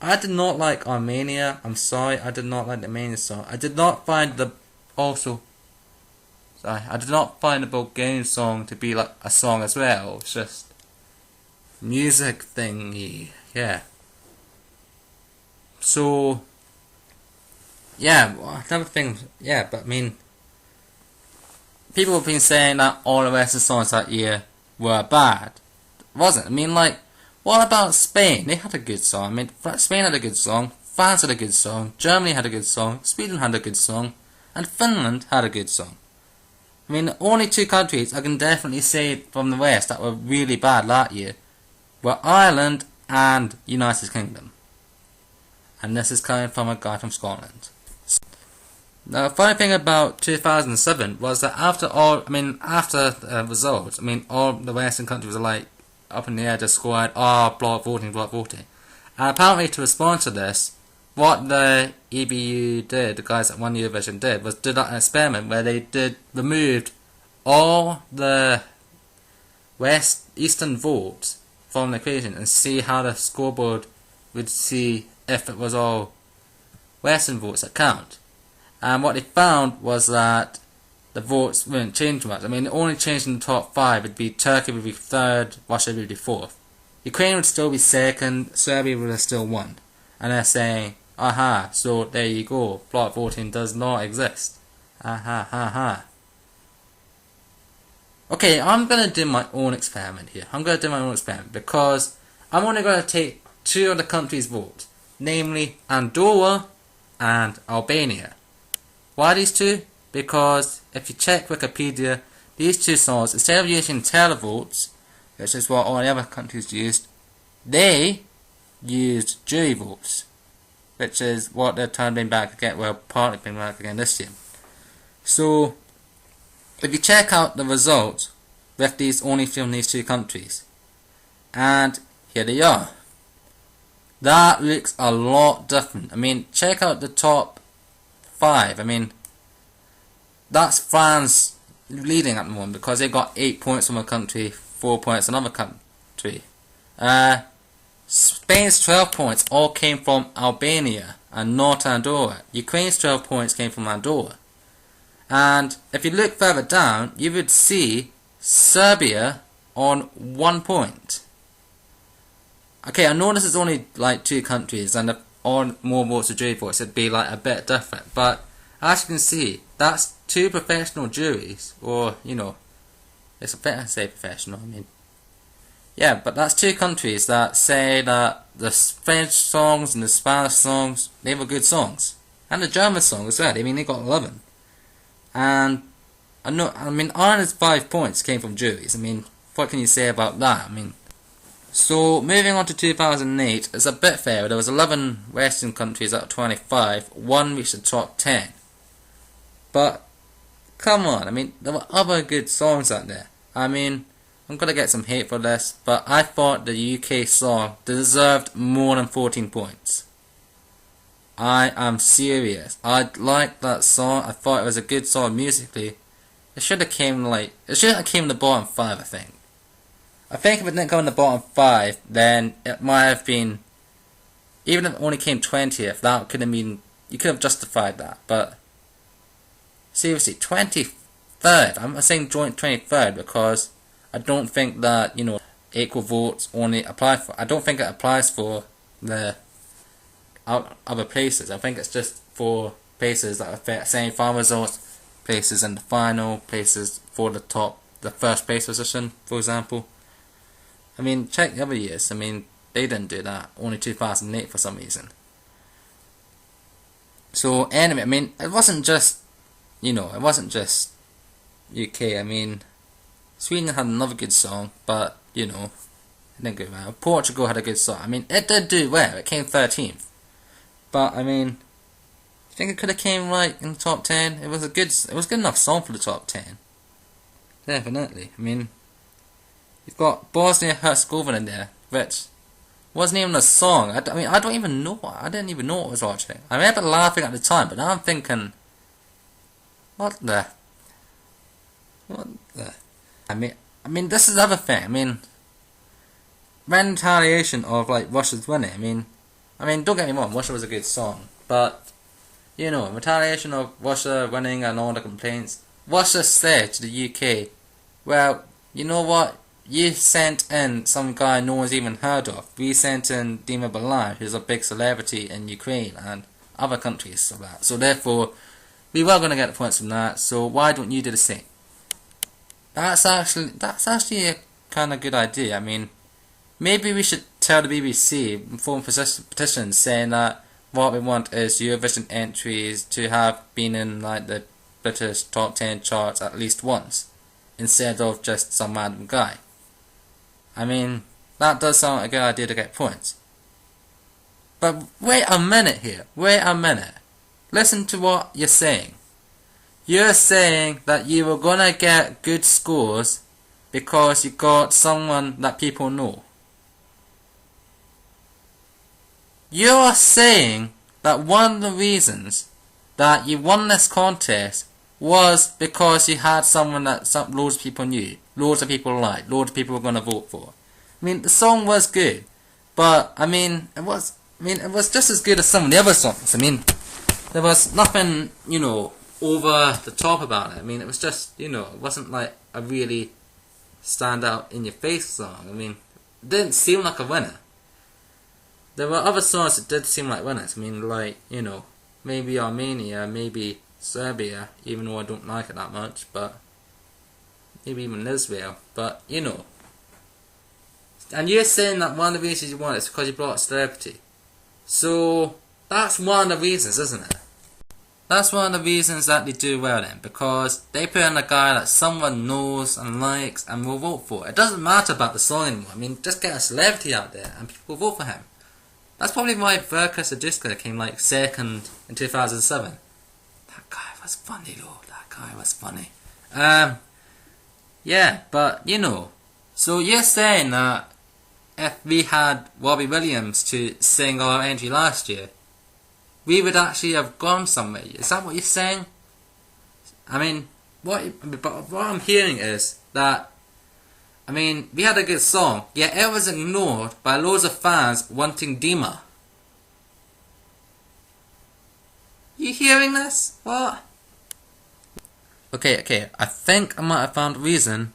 I did not like Armenia. I'm sorry, I did not like the Armenian song. I did not find the I did not find the Bulgarian song to be like a song as well. It's just music thingy, yeah. So yeah, another thing, yeah. But I mean, people have been saying that all the rest of the songs that year were bad. It wasn't. I mean, like, what about Spain? They had a good song. I mean, Spain had a good song, France had a good song, Germany had a good song, Sweden had a good song, and Finland had a good song. I mean, the only two countries I can definitely say from the West that were really bad that year were Ireland and United Kingdom. And this is coming from a guy from Scotland. Now, the funny thing about 2007 was that after the results, all the Western countries were like up in the air, just scored, block voting, block voting. And apparently, to respond to this, what the EBU did, the guys that won Eurovision did, was did an experiment where they removed all the eastern votes from the equation and see how the scoreboard would see if it was all Western votes that count. And what they found was that the votes wouldn't change much. I mean, the only change in the top 5 would be Turkey would be 3rd, Russia would be 4th. Ukraine would still be 2nd, Serbia would have still won. And they're saying, aha, so there you go, block voting does not exist. Aha, ha, ha. Okay, I'm going to do my own experiment here. I'm going to do my own experiment because I'm only going to take 2 of the countries' votes, namely Andorra and Albania. Why these 2? Because if you check Wikipedia, these 2 songs, instead of using televotes, which is what all the other countries used, they used jury votes, which is what they're trying to bring back again, well, partly bring back again this year. So, if you check out the results with these only from these 2 countries, and here they are, that looks a lot different. I mean, check out the top 5. I mean, that's France leading at the moment because they got 8 points from a country, 4 points from another country. Spain's 12 points all came from Albania and not Andorra. Ukraine's 12 points came from Andorra. And if you look further down, you would see Serbia on 1 point. Okay, I know this is only like 2 countries, and if all more votes are jury votes, it'd be like a bit different. But as you can see, that's 2 professional juries, or it's a bit I say professional. I mean, yeah, but that's 2 countries that say that the French songs and the Spanish songs, they were good songs, and the German song as well. I mean, they got 11. And Ireland's 5 points came from juries. I mean, what can you say about that? I mean, so moving on to 2008, it's a bit fairer. There was 11 Western countries out of 25. 1 reached the top 10. But come on, I mean, there were other good songs out there. I mean, I'm gonna get some hate for this, but I thought the UK song deserved more than 14 points. I am serious. I liked that song. I thought it was a good song musically. It should have came in the bottom 5, I think. I think if it didn't go in the bottom 5, then it might have been, even if it only came 20th, that could have been, you could have justified that. But seriously, 23rd. I'm saying joint 23rd because I don't think that equal votes only apply for. I don't think it applies for the other places. I think it's just for places that affect semi-final results, places in the final, places for the first place position, for example. I mean, check the other years. I mean, they didn't do that. Only 2008 for some reason. So anyway, I mean, it wasn't just UK. I mean, Sweden had another good song, but it didn't go well. Portugal had a good song. I mean, it did do well. It came 13th. But I mean, I think it could have came like in the top 10. It was good enough song for the top 10. Definitely. I mean, you've got Bosnia-Herzegovina in there, which wasn't even a song. I don't even know. I didn't even know what I was watching. I remember laughing at the time, but now I'm thinking, what the? I mean, this is the other thing. I mean, retaliation of like Russia's winning. I mean, I mean, don't get me wrong, Russia was a good song, but, you know, in retaliation of Russia winning and all the complaints, Russia said to the UK, well, you know what, you sent in some guy no one's even heard of. We sent in Dima Bilal, who's a big celebrity in Ukraine and other countries, so therefore, we were going to get the points from that, so why don't you do the same? That's actually a kind of good idea. I mean, maybe we should tell the BBC, form petitions saying that what we want is Eurovision entries to have been in like the British top 10 charts at least once, instead of just some random guy. I mean, that does sound like a good idea to get points. But wait a minute here, wait a minute. Listen to what you're saying. You're saying that you were gonna get good scores because you got someone that people know. You're saying that one of the reasons that you won this contest was because you had someone that loads of people knew, loads of people liked, loads of people were gonna vote for. I mean, the song was good, but I mean, it was just as good as some of the other songs. I mean, there was nothing, you know, over the top about it. I mean, it was just, you know, it wasn't like a really stand out in your face song. I mean, it didn't seem like a winner. There were other songs that did seem like winners. I mean, like, you know, maybe Armenia, maybe Serbia, even though I don't like it that much, but maybe even Israel, but, you know. And you're saying that one of the reasons you won it is because you brought a celebrity. So, that's one of the reasons, isn't it? That's one of the reasons that they do well then, because they put in a guy that someone knows and likes and will vote for. It doesn't matter about the song anymore. I mean, just get a celebrity out there and people vote for him. That's probably why Verka Sadiska came like second in 2007. That guy was funny though, that guy was funny. Yeah, but you know, so you're saying that if we had Robbie Williams to sing our entry last year, we would actually have gone somewhere. Is that what you're saying? I mean, what I'm hearing is that, I mean, we had a good song, yet it was ignored by loads of fans wanting Dima. You hearing this? What? Okay, I think I might have found a reason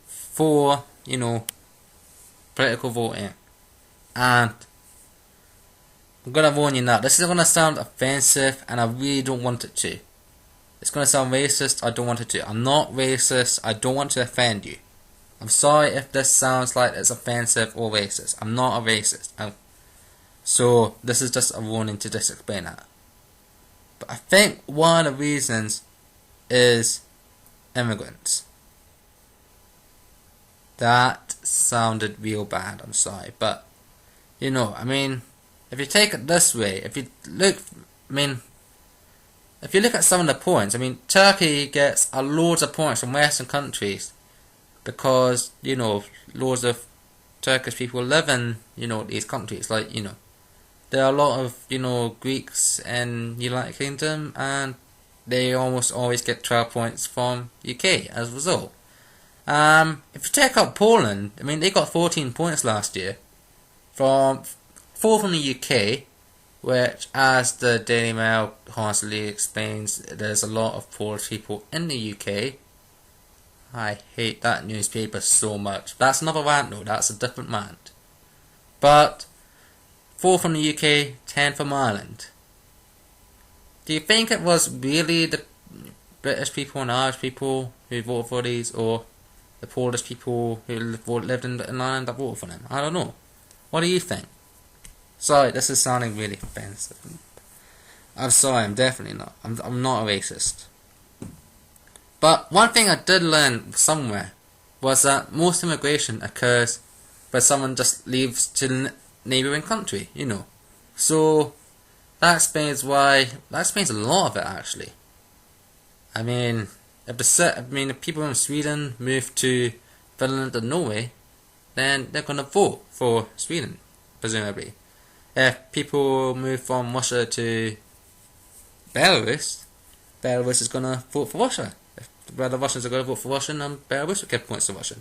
for, you know, political voting. And I'm gonna warn you now, this is gonna sound offensive and I really don't want it to. It's gonna sound racist, I don't want it to. I'm not racist, I don't want to offend you. I'm sorry if this sounds like it's offensive or racist. I'm not a racist. So this is just a warning to just explain that. But I think one of the reasons is immigrants. That sounded real bad, I'm sorry. But, you know, I mean, if you take it this way, if you look at some of the points, I mean, Turkey gets a loads of points from Western countries because, you know, loads of Turkish people live in, you know, these countries. Like, you know, there are a lot of, you know, Greeks in United Kingdom and they almost always get 12 points from UK as a result. If you take out Poland, I mean, they got 14 points last year from 4 from the UK, which, as the Daily Mail constantly explains, there's a lot of Polish people in the UK. I hate that newspaper so much. That's another rant though, that's a different rant. But 4 from the UK, 10 from Ireland. Do you think it was really the British people and Irish people who voted for these, or the Polish people who lived in Ireland that voted for them? I don't know. What do you think? Sorry, this is sounding really offensive. I'm sorry, I'm definitely not. I'm not a racist. But one thing I did learn somewhere was that most immigration occurs when someone just leaves to the neighbouring country, you know. So that explains a lot of it actually. I mean, if people from Sweden move to Finland and Norway, then they're gonna vote for Sweden, presumably. If people move from Russia to Belarus is gonna vote for Russia. If the Russians are gonna vote for Russia, and Belarus will give points to Russia.